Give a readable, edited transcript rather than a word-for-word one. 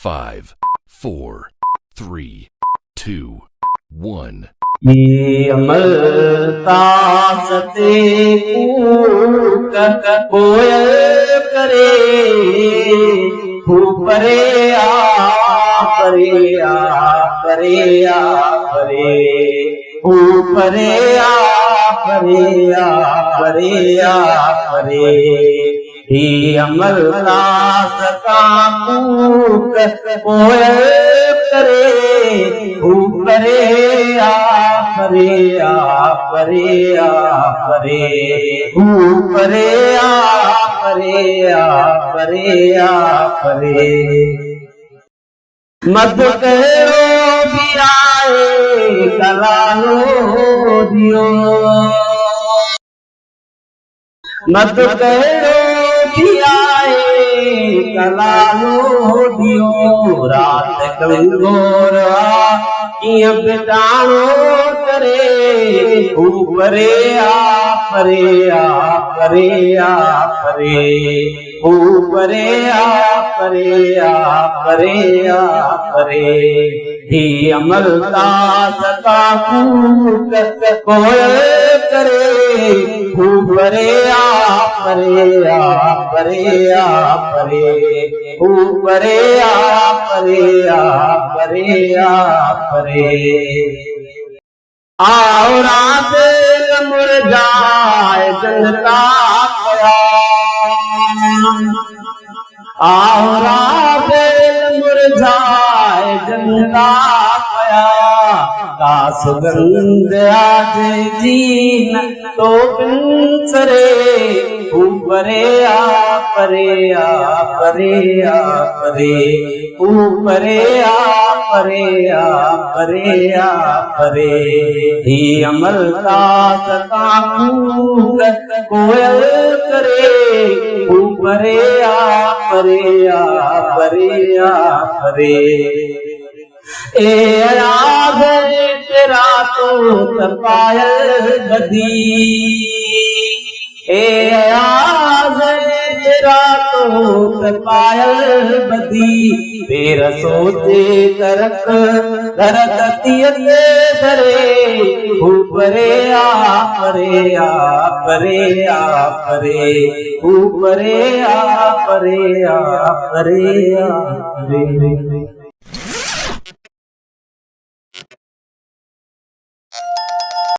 5, 4, 3, 2, 1. ये अमल तासते कोयल करे परे आ परे आ परे आ परे परे आ परे आ परे आ परे ही अमल तासता कोयल करे परे आ परे आ परे आ परे परे आ परे आ परे आ परे मत करो भी आए कलालो दियो मत करो भी आए कलालो दियो रात कंगोरा किया बिटाणो करे परे आ परे आ परे आ परे परे आ परे आ परे आ परे ही अमल तासता कोयल करे परे आ परे आ परे आ परे परे आ परे आ परे आ परे आओ रात मुरझाए जनता आओ रात मुरझाए जनता पया का सुगंध आज जीन तो बिनसरे परे आ परे आ परे आ परे परे आ परे आ परे आ परे ही अमल तासता कोयल करे परे आ परे आ परे आ परे ए आग तेरा तो तपायल बदी ए आग तेरा तो तपायल बदी तेरा सोचे तरक दरकतियत धरे परे आ परे आ परे आ परे परे आ परे आ परे आ परे